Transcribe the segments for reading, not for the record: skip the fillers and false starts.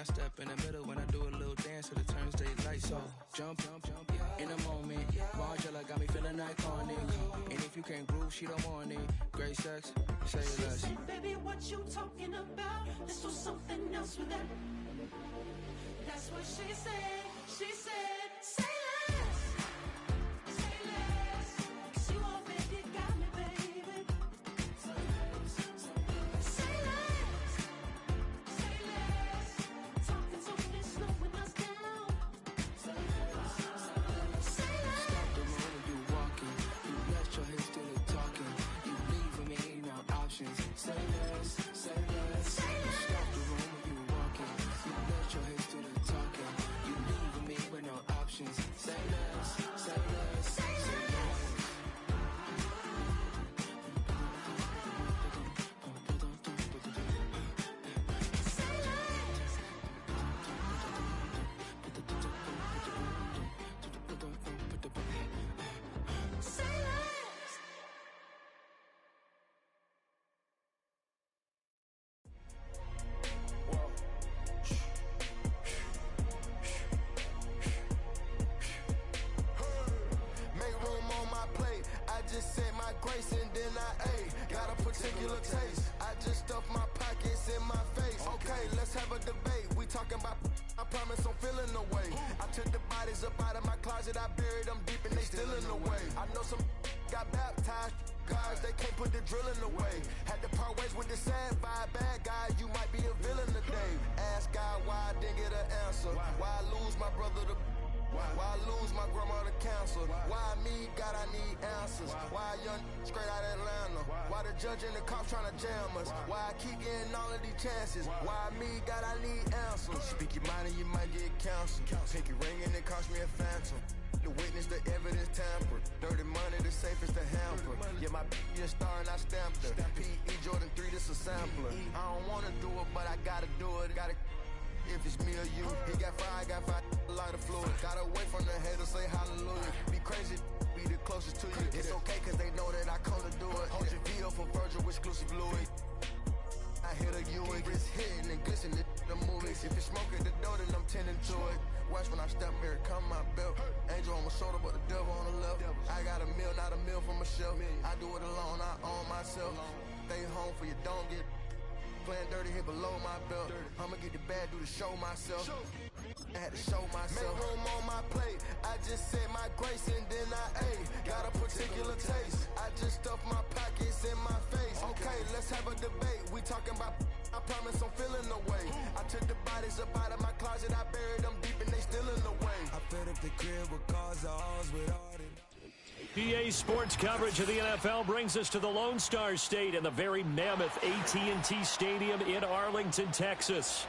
I step in the middle, when I do a little dance to the turns they light. So jump, in a moment. Margella got me feeling iconic. And if you can't groove, she don't want it. Great sex, say less. Said, baby, what you talking about? This was something else with that. That's what she said. She said, say less. Say less. 'Cause you already got me, baby. Say less. Say less. Say less. Talking so fast, slowing us down. Say less. Say less. Stop the room when you walking. You let your hips do the talking. You leaving me no options. Say less, say less. Say less. Stop the room when you walking. You let your hips do the talking. You leaving me with no options. Say less, say less, Say less. Say less. Say less. Make room on my plate. I just said my grace and then I ate. Got a particular taste. I just stuffed my pockets in my face. Okay, let's have a debate. We talking about, I promise I'm feeling the way. I took the bodies up out of my closet. I buried them deep and they still in the way. I know some got baptized. Guys, they can't put the drilling away. Had to part ways with the sad vibe. Bad guy, you might be a villain today. Ask God why I didn't get an answer. Why I lose my brother to... Why I lose my grandma to cancer? Why me, God, I need answers. Why a young straight out of Atlanta? Why the judge and the cops trying to jam us? Why I keep getting all of these chances? Why me, God, I need answers. Speak your mind and you might get canceled. Pinky ring and it cost me a phantom. The witness, the evidence tampered. Dirty money, the safest to hamper. Yeah, my a star and I stamped her. P.E. Jordan 3, this a sampler. I don't wanna do it, but I gotta do it. Gotta. If it's me or you, he got five, I got five, lighter fluid. Gotta wait from the haters, say hallelujah. Be crazy, be the closest to you. It's okay, cause they know that I come to do it. Hold your V up for Virgil, exclusive Louis. I hit a Uig, it's hitting and glistening the movies. If it's smoke at the door, then I'm tending to it. Watch when I step here, come my belt. Angel on my shoulder, but the devil on the left. I got a meal, not a meal from a shelf. I do it alone, I own myself. Stay home for you, don't get playing dirty here below my belt. I'ma get the bad, do the show myself. I had to show myself. Make room on my plate. I just said my grace and then I ate. Got a particular taste. I just stuffed my pockets in my face. Okay, let's have a debate. We talking about, I promise I'm feeling the way. I took the bodies up out of my closet. I buried them deep and they still in the way. I fed up the crib with cars of ours with all them. PA Sports coverage of the NFL brings us to the Lone Star State and the very mammoth AT&T Stadium in Arlington, Texas.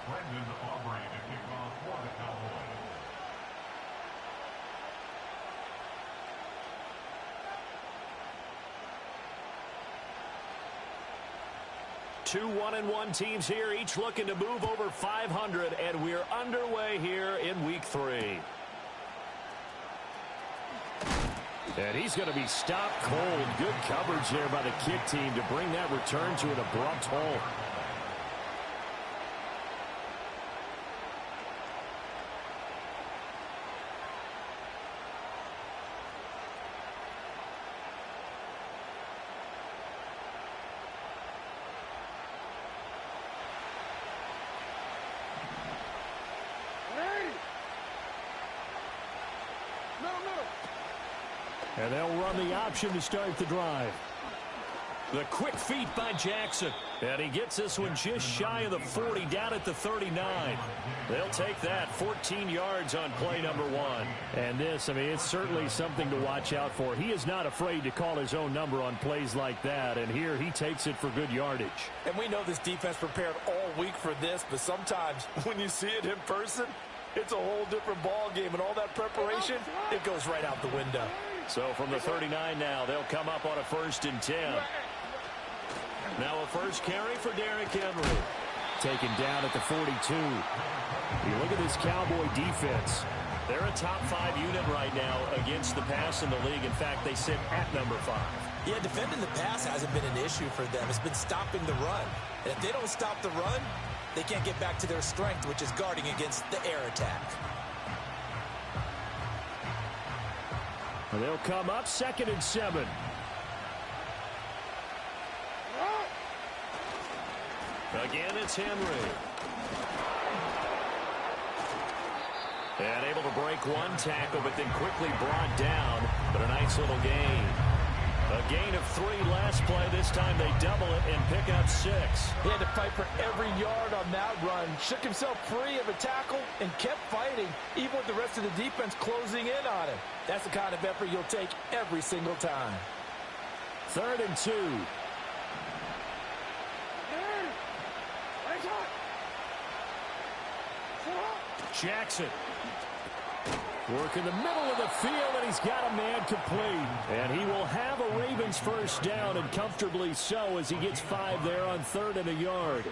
Brendan Aubrey to kick off for the Cowboys. Two 1-1 teams here, each looking to move over 500, and we're underway here in Week 3. And he's going to be stopped cold. Good coverage there by the kick team to bring that return to an abrupt halt. And they'll run the option to start the drive. The quick feet by Jackson. And he gets this one just shy of the 40, down at the 39. They'll take that 14 yards on play number 1. And this, I mean, it's certainly something to watch out for. He is not afraid to call his own number on plays like that. And here he takes it for good yardage. And we know this defense prepared all week for this, but sometimes when you see it in person, it's a whole different ball game. And all that preparation, it goes right out the window. So from the 39 now, they'll come up on a 1st and 10. Now a first carry for Derrick Henry. Taken down at the 42. You look at this Cowboy defense. They're a top 5 unit right now against the pass in the league. In fact, they sit at number 5. Yeah, defending the pass hasn't been an issue for them. It's been stopping the run. And if they don't stop the run, they can't get back to their strength, which is guarding against the air attack. And they'll come up 2nd and 7. Again, it's Henry. And able to break one tackle, but then quickly brought down. But a nice little gain. A gain of 3 last play. This time they double it and pick up 6. He had to fight for every yard on that run. Shook himself free of a tackle and kept fighting, even with the rest of the defense closing in on him. That's the kind of effort you'll take every single time. 3rd and 2. Jackson. Work in the middle of the field, and he's got a man complete. And he will have a Ravens first down, and comfortably so, as he gets 5 there on 3rd and a yard.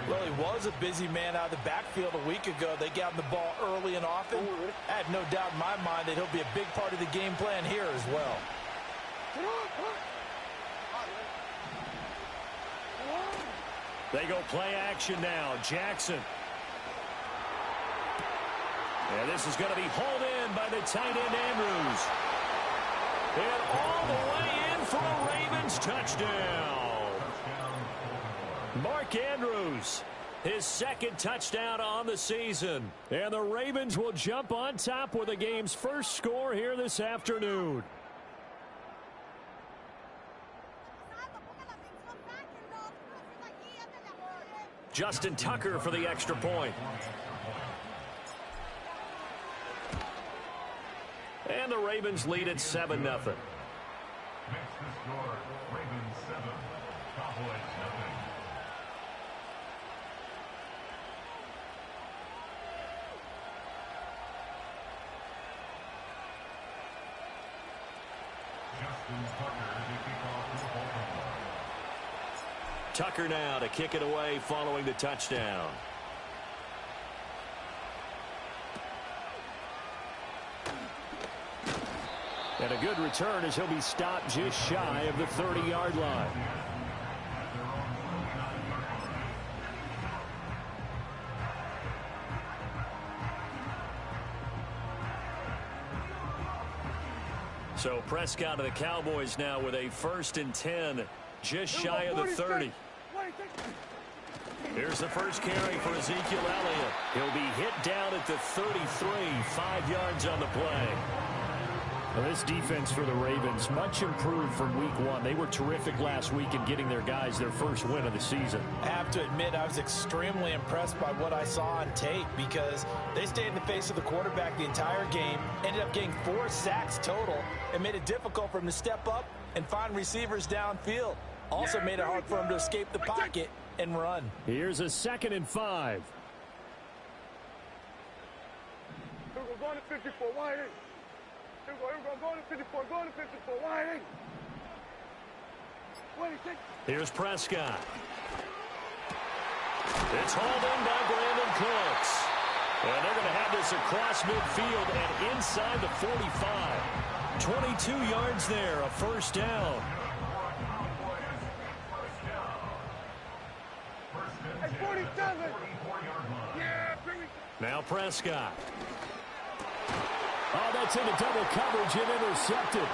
Well, he was a busy man out of the backfield a week ago. They got him the ball early and often. I have no doubt in my mind that he'll be a big part of the game plan here as well. They go play action now. Jackson. And this is going to be hauled in by the tight end, Andrews. And all the way in for a Ravens touchdown. Mark Andrews, his 2nd touchdown on the season. And the Ravens will jump on top with the game's first score here this afternoon. Justin Tucker for the extra point. And the Ravens lead at 7-0. Makes the score, Ravens 7, Cowboys nothing. Justin Tucker to kick off for Baltimore. Tucker now to kick it away following the touchdown. And a good return as he'll be stopped just shy of the 30-yard line. So Prescott of the Cowboys now with a 1st and 10, just shy of the 30. Here's the first carry for Ezekiel Elliott. He'll be hit down at the 33, 5 yards on the play. Well, this defense for the Ravens, much improved from week 1. They were terrific last week in getting their guys their first win of the season. I have to admit, I was extremely impressed by what I saw on tape because they stayed in the face of the quarterback the entire game, ended up getting 4 sacks total, and made it difficult for him to step up and find receivers downfield. Also made it hard for him to escape the pocket and run. Here's a 2nd and 5. We're going to 54 wide. Here we go, going to 54, going to 54, wide. Here's Prescott. It's hauled in by Brandon Cooks. And they're going to have this across midfield and inside the 45. 22 yards there, a first down. At 47. Yeah, now Prescott. Oh, that's into double coverage and intercepted.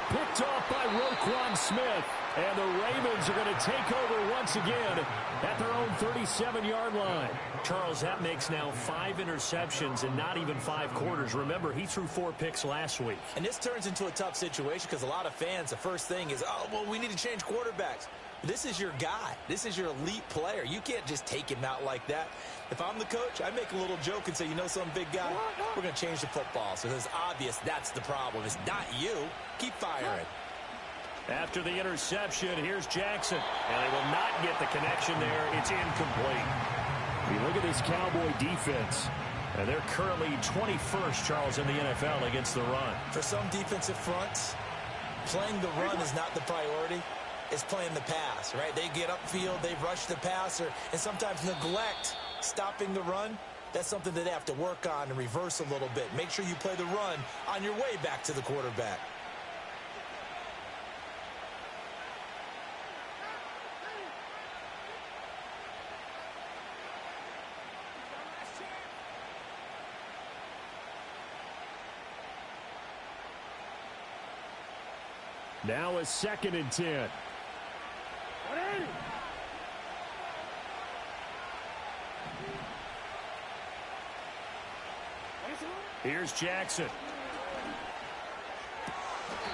Picked off by Roquan Smith. And the Ravens are going to take over once again at their own 37-yard line. Charles, that makes now 5 interceptions in not even 5 quarters. Remember, he threw 4 picks last week. And this turns into a tough situation because a lot of fans, the first thing is, oh, well, we need to change quarterbacks. This is your guy. This is your elite player. You can't just take him out like that. If I'm the coach, I make a little joke and say, you know something, big guy? We're going to change the football. So it's obvious that's the problem. It's not you. Keep firing. After the interception, here's Jackson. And they will not get the connection there. It's incomplete. You look at this Cowboy defense. And they're currently 21st, Charles, in the NFL against the run. For some defensive fronts, playing the run is not the priority. It's playing the pass, right? They get upfield, they rush the passer, and sometimes neglect stopping the run. That's something that they have to work on and reverse a little bit. Make sure you play the run on your way back to the quarterback. Now a 2nd and 10. Here's Jackson.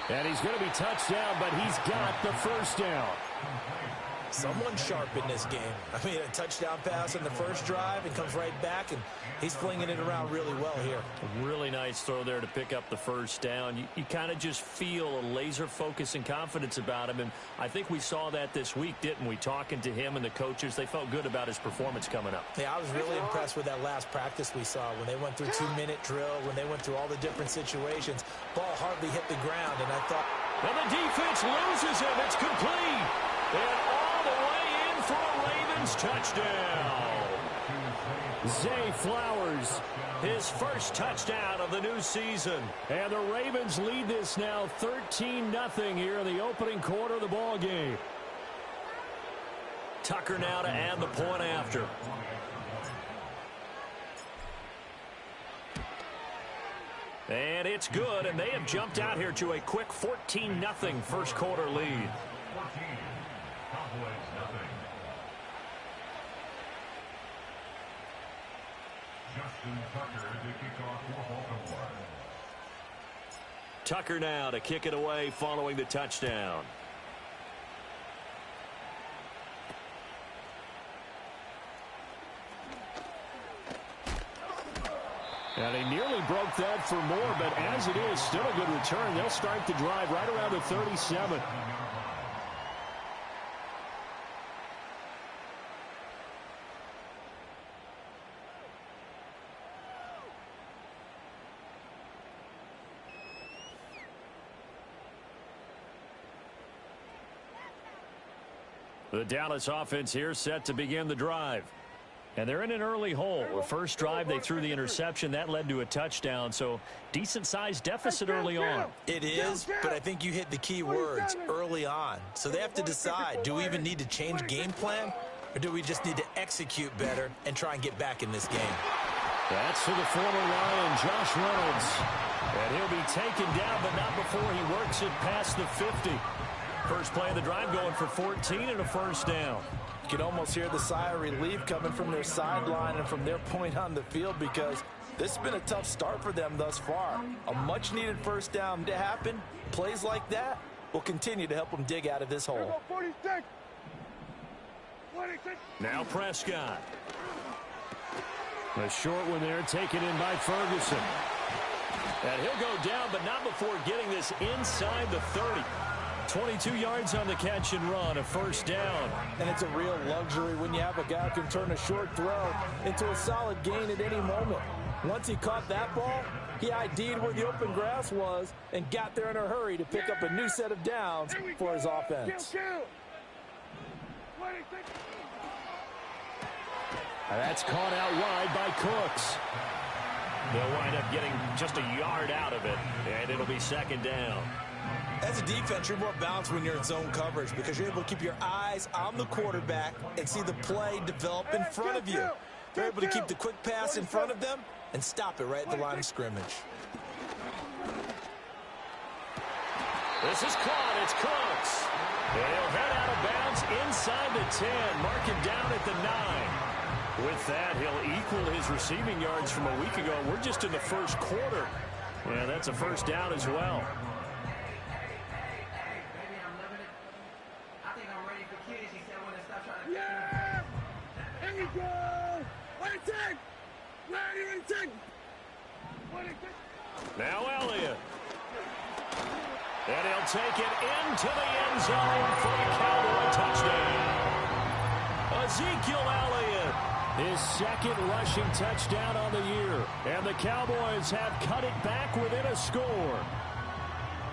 And he's going to be touched down, but he's got the first down. Someone sharp in this game. I mean, a touchdown pass in the first drive and comes right back, and he's flinging it around really well here. A really nice throw there to pick up the first down. You kind of just feel a laser focus and confidence about him, and I think we saw that this week, didn't we? Talking to him and the coaches, they felt good about his performance coming up. Yeah, I was really impressed with that last practice we saw when they went through 2-minute drill, when they went through all the different situations. Ball hardly hit the ground, and I thought... And the defense loses him. It's complete. And all the way in for a Ravens touchdown. Zay Flowers, his first touchdown of the new season. And the Ravens lead this now 13-0 here in the opening quarter of the ball game. Tucker now to add the point after. And it's good, and they have jumped out here to a quick 14-0 first quarter lead. Tucker now to kick it away following the touchdown. And he nearly broke that for more, but as it is, still a good return. They'll start the drive right around the 37. The Dallas offense here set to begin the drive. And they're in an early hole. The first drive, they threw the interception. That led to a touchdown, so decent-sized deficit early on. It is, but I think you hit the key words, early on. So they have to decide, do we even need to change game plan, or do we just need to execute better and try and get back in this game? That's to the former Lion, Josh Reynolds. And he'll be taken down, but not before he works it past the 50. First play of the drive going for 14 and a first down. You can almost hear the sigh of relief coming from their sideline and from their point on the field because this has been a tough start for them thus far. A much-needed first down to happen. Plays like that will continue to help them dig out of this hole. Now Prescott. A short one there taken in by Ferguson. And he'll go down, but not before getting this inside the 30. 22 yards on the catch and run, a first down. And it's a real luxury when you have a guy who can turn a short throw into a solid gain at any moment. Once he caught that ball, he ID'd where the open grass was and got there in a hurry to pick up a new set of downs for his offense. That's caught out wide by Cooks. They'll wind up getting just a yard out of it, and it'll be second down. As a defense, you're more balanced when you're in zone coverage because you're able to keep your eyes on the quarterback and see the play develop in front of you. You're able to keep the quick pass in front of them and stop it right at the line of scrimmage. This is caught. It's Cooks. And he'll head out of bounds inside the 10. Mark him down at the 9. With that, he'll equal his receiving yards from a week ago. We're just in the first quarter. Yeah, that's a first down as well. Yeah! There you go! What a take! Where you take? What a take! Now Elliott. And he'll take it into the end zone for the Cowboy touchdown. Ezekiel Elliott, his second rushing touchdown on the year. And the Cowboys have cut it back within a score.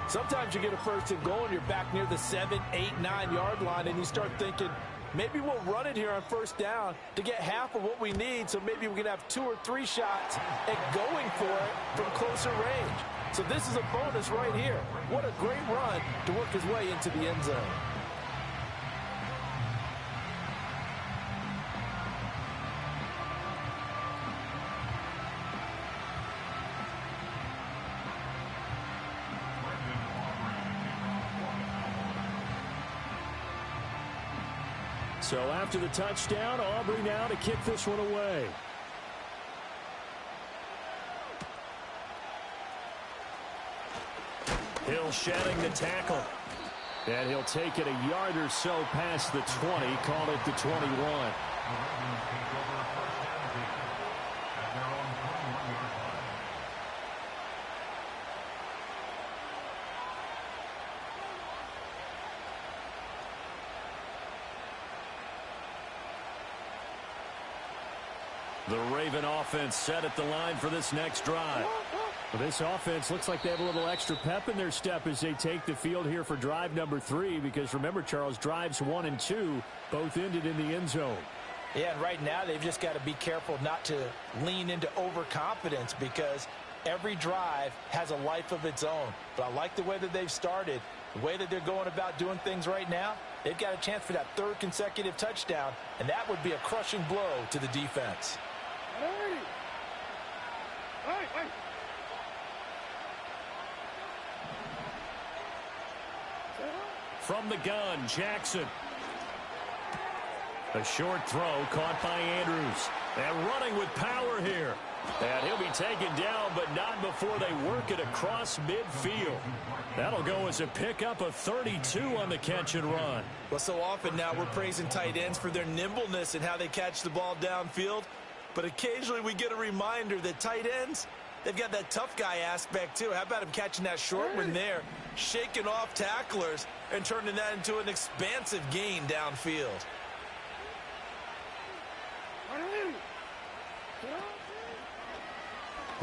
Sometimes you get a first and goal and you're back near the 7, 8, 9 yard line and you start thinking, maybe we'll run it here on first down to get half of what we need, so maybe we can have 2 or 3 shots at going for it from closer range. So this is a bonus right here. What a great run to work his way into the end zone. So after the touchdown, Aubrey now to kick this one away. Hill shedding the tackle. And he'll take it a yard or so past the 20, call it the 21. The Raven offense set at the line for this next drive. Well, this offense looks like they have a little extra pep in their step as they take the field here for drive number 3, because remember, Charles, drives 1 and 2 both ended in the end zone. Yeah, and right now they've just got to be careful not to lean into overconfidence, because every drive has a life of its own. But I like the way that they've started, the way that they're going about doing things right now. They've got a chance for that 3rd consecutive touchdown, and that would be a crushing blow to the defense. Hey! From the gun, Jackson. A short throw caught by Andrews. And running with power here. And he'll be taken down, but not before they work it across midfield. That'll go as a pickup of 32 on the catch and run. Well, so often now we're praising tight ends for their nimbleness and how they catch the ball downfield. But occasionally we get a reminder that tight ends, they've got that tough guy aspect too. How about him catching that short one there, shaking off tacklers, and turning that into an expansive gain downfield.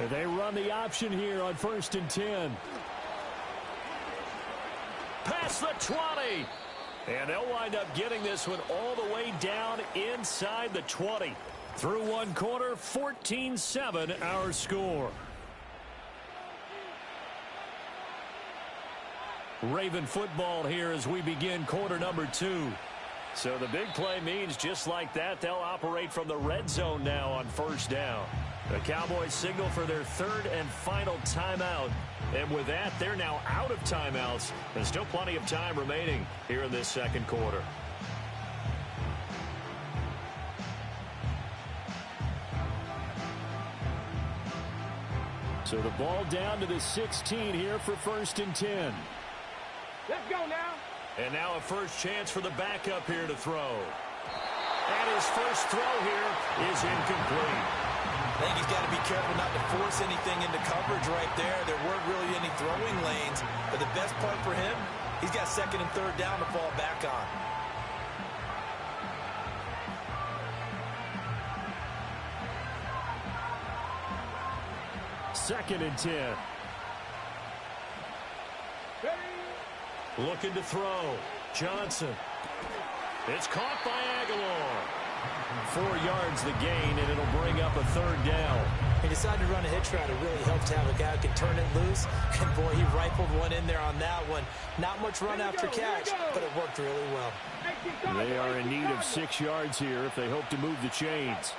They run the option here on 1st and 10. Past the 20. And they'll wind up getting this one all the way down inside the 20. Through one quarter, 14-7 our score. Raven football here as we begin quarter number 2. So the big play means just like that, they'll operate from the red zone now on 1st down. The Cowboys signal for their 3rd and final timeout. And with that, they're now out of timeouts. There's still plenty of time remaining here in this 2nd quarter. So the ball down to the 16 here for 1st and 10. Let's go now. And now a first chance for the backup here to throw. And his first throw here is incomplete. I think he's got to be careful not to force anything into coverage right there. There weren't really any throwing lanes. But the best part for him, he's got 2nd and 3rd down to fall back on. Second and 10. Looking to throw. Johnson. It's caught by Aguilar. 4 yards the gain, and it'll bring up a 3rd down. He decided to run a hitch route. It really helped to have a guy who can turn it loose. And, boy, he rifled one in there on that one. Not much run after catch, but it worked really well. They are in need of 6 yards here if they hope to move the chains.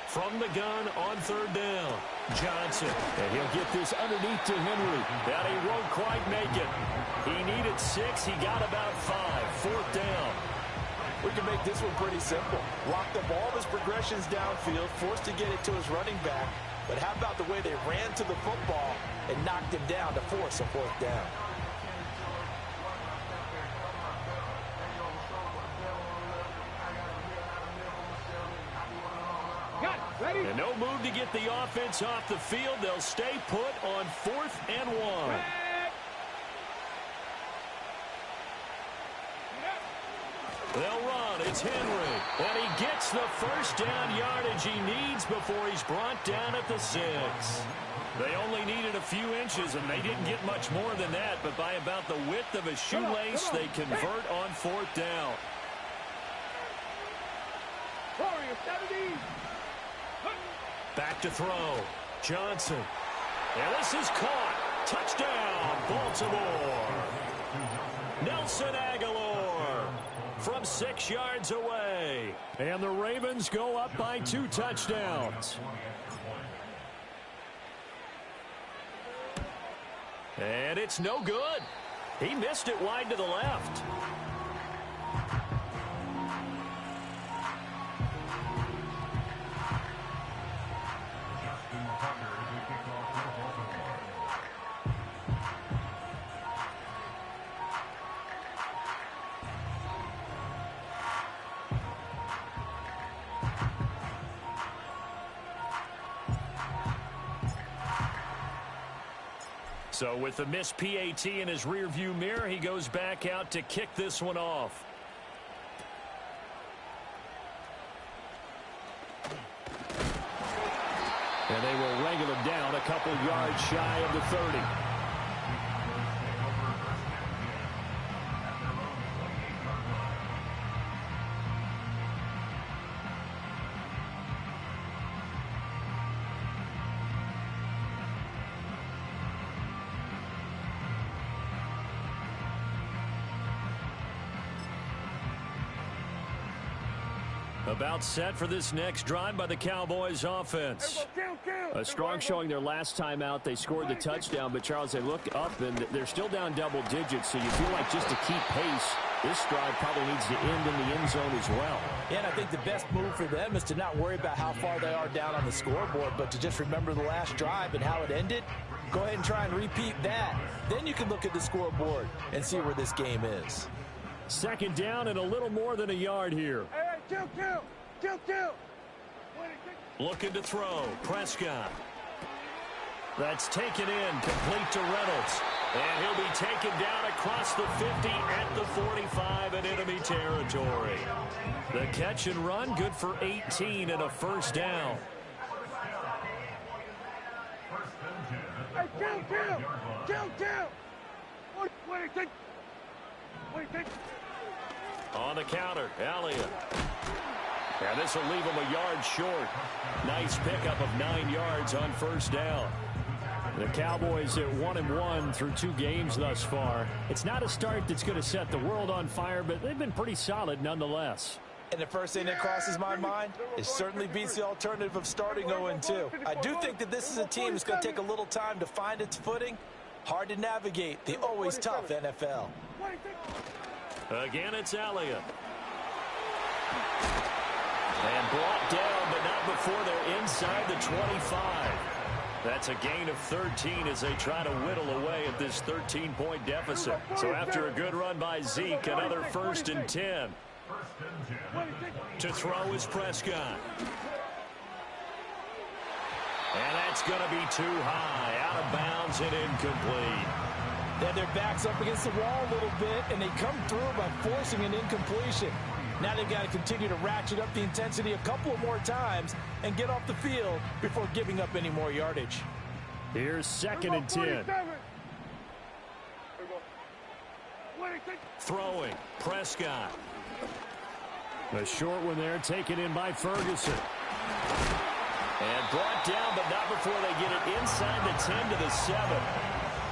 From the gun on third down, Johnson. And he'll get this underneath to Henry. And he won't quite make it. He needed 6. He got about 5. 4th down. We can make this one pretty simple. Locked up all of his progressions downfield, forced to get it to his running back. But how about the way they ran to the football and knocked him down to force a 4th down? And no move to get the offense off the field. They'll stay put on 4th and 1. They'll run. It's Henry. And he gets the first down yardage he needs before he's brought down at the 6. They only needed a few inches, and they didn't get much more than that. But by about the width of a shoelace, they convert on 4th down. Back to throw. Johnson. And this is caught. Touchdown, Baltimore. Nelson Aguilar from 6 yards away. And the Ravens go up by 2 touchdowns. And it's no good. He missed it wide to the left. So with the missed PAT in his rearview mirror, he goes back out to kick this one off. And they will wrangle him down a couple yards shy of the 30. About set for this next drive by the Cowboys offense. A strong showing their last time out. They scored the touchdown, but Charles, they look up and they're still down double digits, so you feel like just to keep pace, this drive probably needs to end in the end zone as well. Yeah, and I think the best move for them is to not worry about how far they are down on the scoreboard, but to just remember the last drive and how it ended. Go ahead and try and repeat that. Then you can look at the scoreboard and see where this game is. 2nd down and a little more than a yard here. Kill. Looking to throw. Prescott. That's taken in. Complete to Reynolds. And he'll be taken down across the 50 at the 45 in enemy territory. The catch and run good for 18 and a 1st down. Kill. What do you think? On the counter, Elliott. And this will leave him a yard short. Nice pickup of 9 yards on 1st down. The Cowboys at 1-1 through 2 games thus far. It's not a start that's going to set the world on fire, but they've been pretty solid nonetheless. And the first thing that crosses my mind, it certainly beats the alternative of starting 0-2. I do think that this is a team that's going to take a little time to find its footing. Hard to navigate the always tough NFL. Again, it's Elliott. And brought down, but not before they're inside the 25. That's a gain of 13 as they try to whittle away at this 13-point deficit. So after a good run by Zeke, another 1st and 10. To throw is Prescott. And that's going to be too high, out of bounds and incomplete. Then their backs up against the wall a little bit, and they come through by forcing an incompletion. Now they've got to continue to ratchet up the intensity a couple of more times and get off the field before giving up any more yardage. Here's 2nd and 10. Throwing, Prescott. A short one there, taken in by Ferguson. And brought down, but not before they get it inside the 10 to the 7.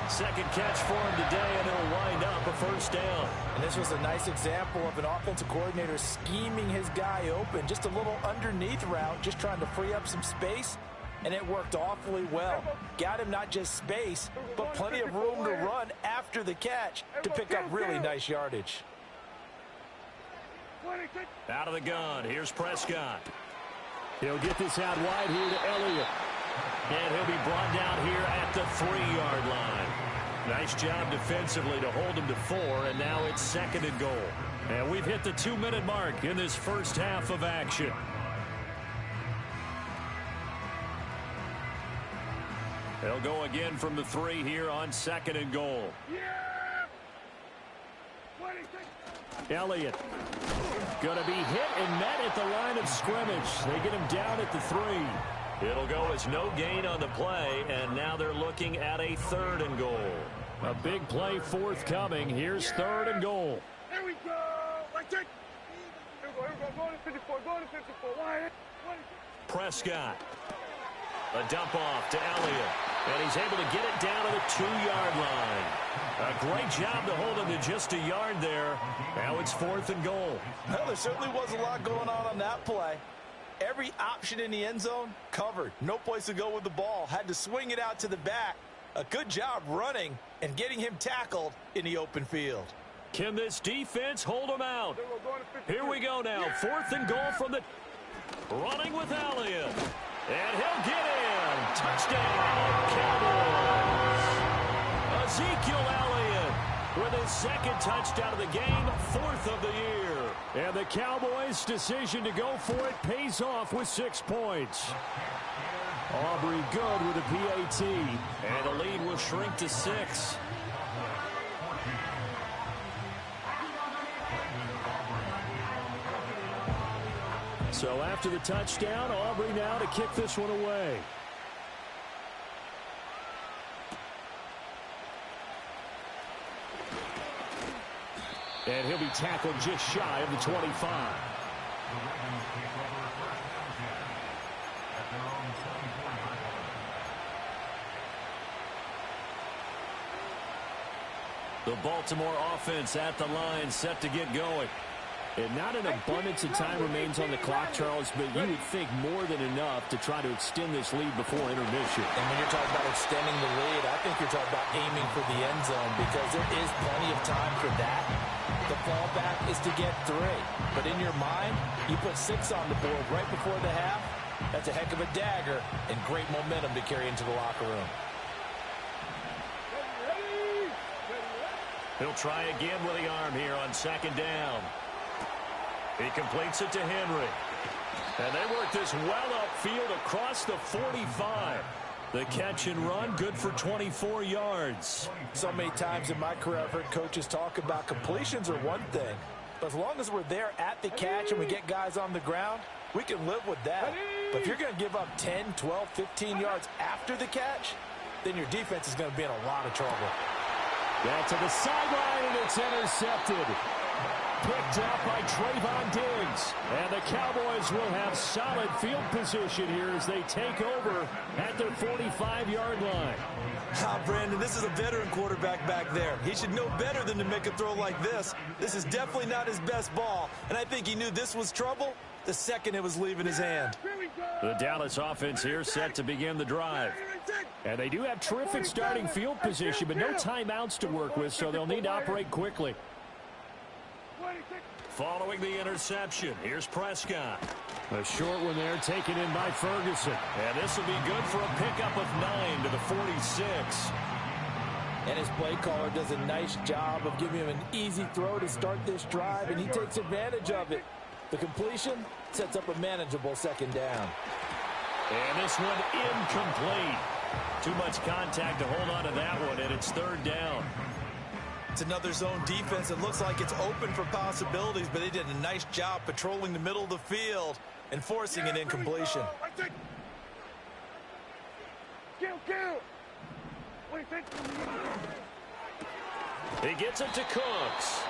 Second catch for him today, and it'll wind up a first down. And this was a nice example of an offensive coordinator scheming his guy open. Just a little underneath route, just trying to free up some space, and it worked awfully well. Got him not just space, but plenty of room to run after the catch to pick up really nice yardage. Out of the gun, here's Prescott. He'll get this out wide here to Elliott. And he'll be brought down here at the 3-yard line. Nice job defensively to hold him to 4, and now it's 2nd and goal. And we've hit the 2-minute mark in this first half of action. They'll go again from the 3 here on 2nd and goal. Elliott going to be hit and met at the line of scrimmage. They get him down at the 3. It'll go as no gain on the play, and now they're looking at a 3rd and goal. A big play forthcoming. Here's 3rd and goal. Here we go. Let's take. Here we go. Go to 54. Go to 54. Why? Prescott. A dump off to Elliott. And he's able to get it down to the 2-yard line. A great job to hold him to just a yard there. Now it's 4th and goal. Well, there certainly was a lot going on that play. Every option in the end zone covered. No place to go with the ball. Had to swing it out to the back. A good job running and getting him tackled in the open field. Can this defense hold him out? Here we go now. 4th and goal from the... Running with Elliott. And he'll get in. Touchdown, Cowboys. Ezekiel Elliott with his 2nd touchdown of the game, 4th of the year. And the Cowboys' decision to go for it pays off with 6 points. Aubrey good with a PAT. And the lead will shrink to 6. So after the touchdown, Aubrey now to kick this one away. And he'll be tackled just shy of the 25. The Baltimore offense at the line, set to get going. And not an abundance of time remains on the clock, Charles, but you would think more than enough to try to extend this lead before intermission. And when you're talking about extending the lead, I think you're talking about aiming for the end zone because there is plenty of time for that. The fallback is to get 3. But in your mind, you put 6 on the board right before the half. That's a heck of a dagger and great momentum to carry into the locker room. He'll try again with the arm here on 2nd down. He completes it to Henry. And they work this well upfield across the 45. The catch and run, good for 24 yards. So many times in my career, I've heard coaches talk about completions are one thing. But as long as we're there at the catch and we get guys on the ground, we can live with that. But if you're going to give up 10, 12, 15 yards after the catch, then your defense is going to be in a lot of trouble. Back to the sideline, and it's intercepted. Picked up by Trayvon Diggs. And the Cowboys will have solid field position here as they take over at their 45-yard line. Brandon, this is a veteran quarterback back there. He should know better than to make a throw like this. This is definitely not his best ball, and I think he knew this was trouble the second it was leaving his hand. The Dallas offense here set to begin the drive. And they do have terrific starting field position, but no timeouts to work with, so they'll need to operate quickly. Following the interception, here's Prescott. A short one there taken in by Ferguson. And this will be good for a pickup of 9 to the 46. And his play caller does a nice job of giving him an easy throw to start this drive, and he takes advantage of it. The completion sets up a manageable 2nd down. And this one incomplete. Too much contact to hold on to that one, and it's 3rd down. It's another zone defense. It looks like it's open for possibilities, but they did a nice job patrolling the middle of the field and forcing an incompletion. He gets it to Cooks.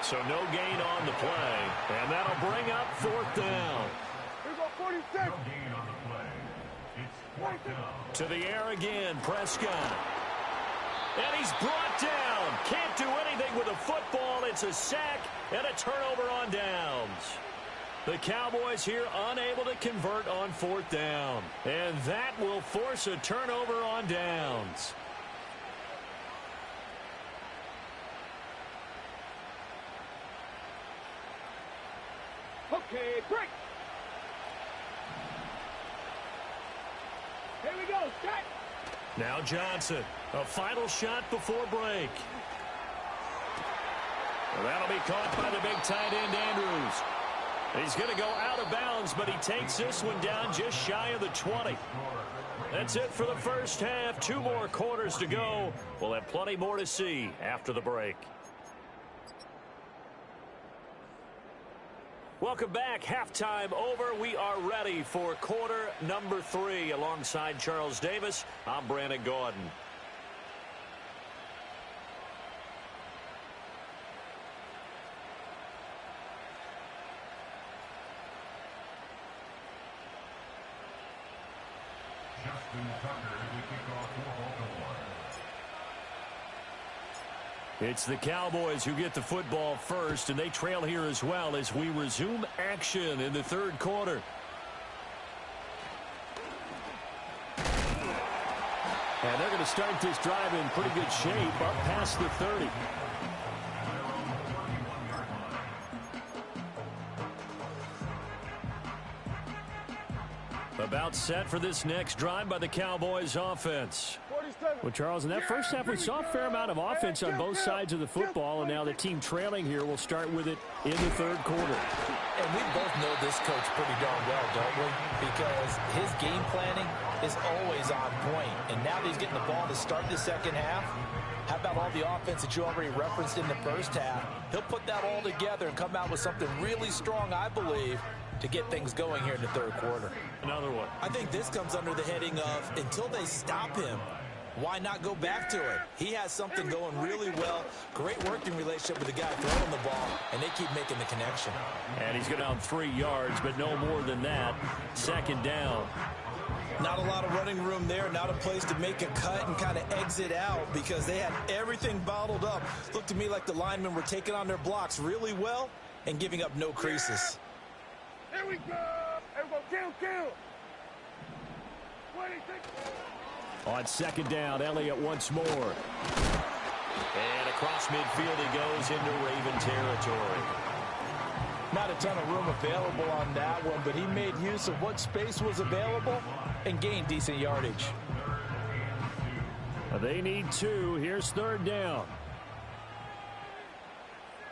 So no gain on the play, and that'll bring up 4th down. To the air again, Prescott. And he's brought down. Can't do anything with a football. It's a sack and a turnover on downs. The Cowboys here unable to convert on fourth down. And that will force a turnover on downs. Okay, break. Here we go, set. Now Johnson, a final shot before break. Well, that'll be caught by the big tight end, Andrews. He's going to go out of bounds, but he takes this one down just shy of the 20. That's it for the first half. 2 more quarters to go. We'll have plenty more to see after the break. Welcome back. Halftime over. We are ready for quarter number 3. Alongside Charles Davis, I'm Brandon Gordon. It's the Cowboys who get the football first, and they trail here as well as we resume action in the third quarter. And they're going to start this drive in pretty good shape up past the 30. About set for this next drive by the Cowboys offense. Well, Charles, in that first half, we saw a fair amount of offense on both sides of the football, and now the team trailing here will start with it in the third quarter. And we both know this coach pretty darn well, don't we? Because his game planning is always on point. And now that he's getting the ball to start the second half, how about all the offense that you already referenced in the first half? He'll put that all together and come out with something really strong, I believe, to get things going here in the third quarter. Another one. I think this comes under the heading of until they stop him, why not go back to it? He has something going really well. Great working relationship with the guy throwing the ball, and they keep making the connection. And he's going down 3 yards, but no more than that. Second down. Not a lot of running room there, not a place to make a cut and kind of exit out because they had everything bottled up. Looked to me like the linemen were taking on their blocks really well and giving up no creases. Here we go. Here we go. Kill. 26. On second down, Elliott once more. And across midfield he goes into Raven territory. Not a ton of room available on that one, but he made use of what space was available and gained decent yardage. They need 2. Here's third down.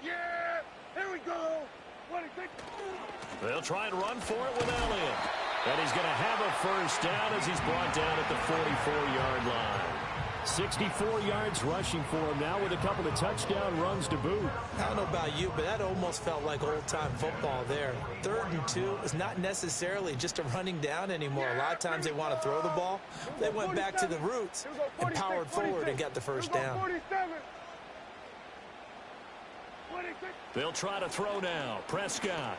Yeah. Here we go. 26. They'll try and run for it with Elliott. And he's going to have a first down as he's brought down at the 44-yard line. 64 yards rushing for him now with a couple of touchdown runs to boot. I don't know about you, but that almost felt like old-time football there. 3rd and 2 is not necessarily just a running down anymore. A lot of times they want to throw the ball. They went back to the roots and powered forward and got the first down. They'll try to throw now. Prescott.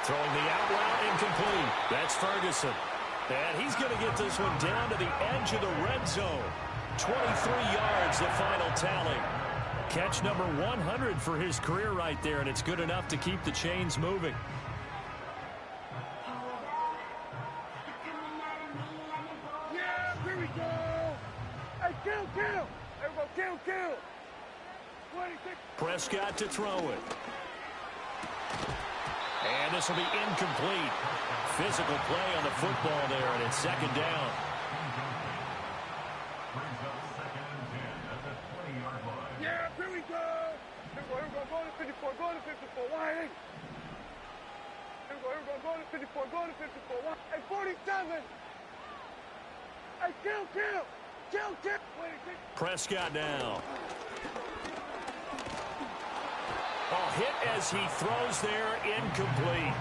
Throwing the out route incomplete. That's Ferguson. And he's going to get this one down to the edge of the red zone. 23 yards, the final tally. Catch number 100 for his career right there, and it's good enough to keep the chains moving. Yeah, here we go. Hey, kill. Here we go, kill. 26. Prescott to throw it. And this will be incomplete. Physical play on the football there, and it's second down. Yeah, here we go. Here we go. Go to 54. Why? Here we go. Go to 54. Why? Hey, 47. Hey, kill. 26. Prescott now. Hit as he throws there, incomplete.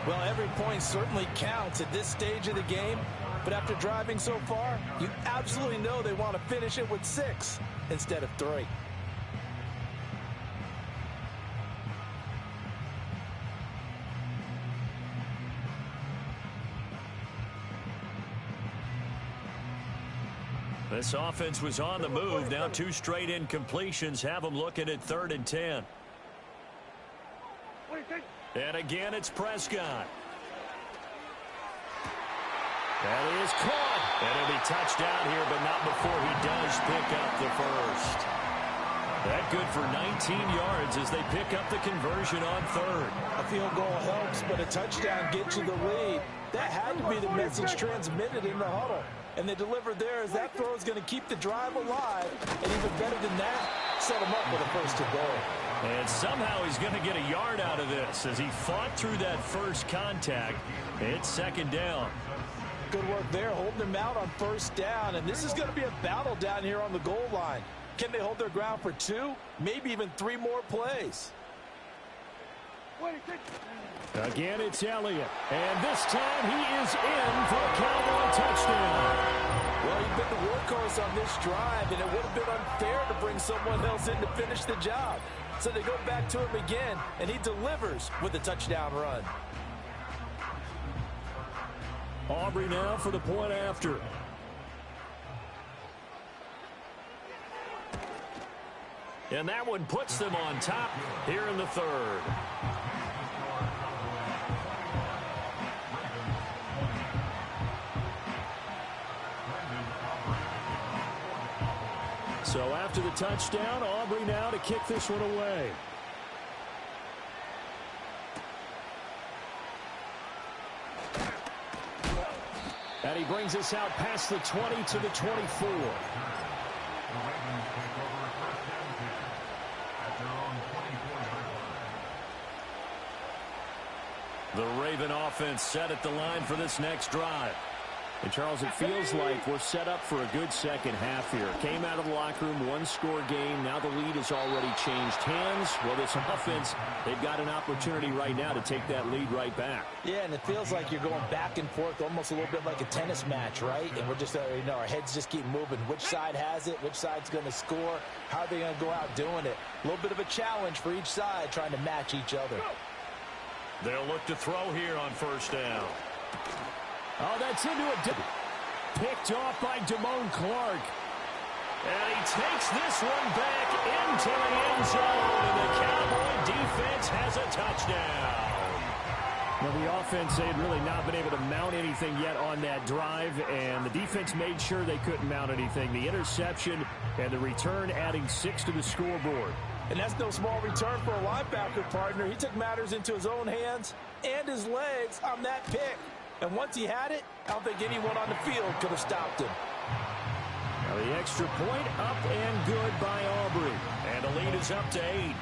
Well, every point certainly counts at this stage of the game, but after driving so far, you absolutely know they want to finish it with 6 instead of 3. This offense was on the move. Now 2 straight incompletions have them looking at 3rd and 10. And again, it's Prescott. That is caught. And it'll be touchdown here, but not before he does pick up the first. That good for 19 yards as they pick up the conversion on 3rd. A field goal helps, but a touchdown gets you the lead. That had to be the message transmitted in the huddle. And they delivered there as that throw is going to keep the drive alive. And even better than that, set him up with a first to goal. And somehow he's going to get a yard out of this as he fought through that first contact. It's 2nd down. Good work there, holding them out on 1st down. And this is going to be a battle down here on the goal line. Can they hold their ground for 2, maybe even 3 more plays? Again, it's Elliott. And this time he is in for a Cowboy touchdown. Well, you've been the workhorse on this drive, and it would have been unfair to bring someone else in to finish the job. So they go back to him again, and he delivers with a touchdown run. Aubrey now for the point after. And that one puts them on top here in the 3rd. So after the touchdown, Aubrey now to kick this one away. And he brings us out past the 20 to the 24. The Raven offense set at the line for this next drive. And, Charles, it feels like we're set up for a good second half here. Came out of the locker room, 1-score game. Now the lead has already changed hands. Well, this offense, they've got an opportunity right now to take that lead right back. Yeah, and it feels like you're going back and forth almost a little bit like a tennis match, right? And we're just, our heads just keep moving. Which side has it? Which side's going to score? How are they going to go out doing it? A little bit of a challenge for each side trying to match each other. They'll look to throw here on 1st down. Oh, that's into a dip. Picked off by Damone Clark. And he takes this one back into the end zone. And the Cowboy defense has a touchdown. Well, the offense, they had really not been able to mount anything yet on that drive. And the defense made sure they couldn't mount anything. The interception and the return adding 6 to the scoreboard. And that's no small return for a linebacker, partner. He took matters into his own hands and his legs on that pick. And once he had it, I don't think anyone on the field could have stopped him. Now the extra point up and good by Aubrey. And the lead is up to 8.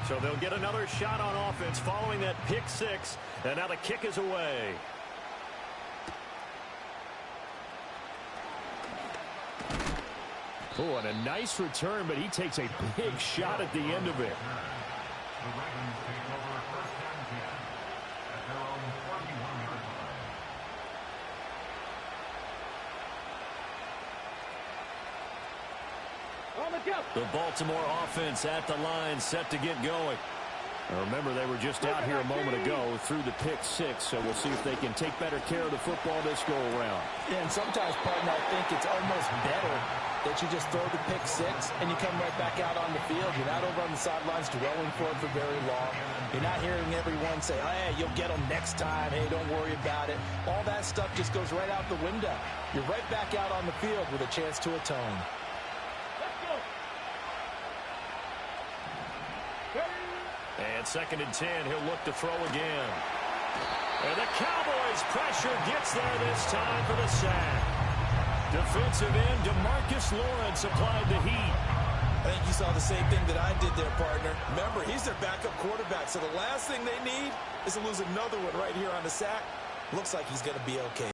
So they'll get another shot on offense following that pick 6. And now the kick is away. Oh, and a nice return, but he takes a big shot at the end of it. The Baltimore offense at the line, set to get going. Now remember, they were just out here a moment ago through the pick 6, so we'll see if they can take better care of the football this go-around. Yeah, and sometimes, partner, I think it's almost better that you just throw the pick 6 and you come right back out on the field. You're not over on the sidelines dwelling for it for very long. You're not hearing everyone say, oh, hey, you'll get them next time. Hey, don't worry about it. All that stuff just goes right out the window. You're right back out on the field with a chance to atone. And 2nd and 10, he'll look to throw again. And the Cowboys' pressure gets there this time for the sack. Defensive end DeMarcus Lawrence applied the heat. I think you saw the same thing that I did there, partner. Remember, he's their backup quarterback, so the last thing they need is to lose another one right here on the sack. Looks like he's going to be okay.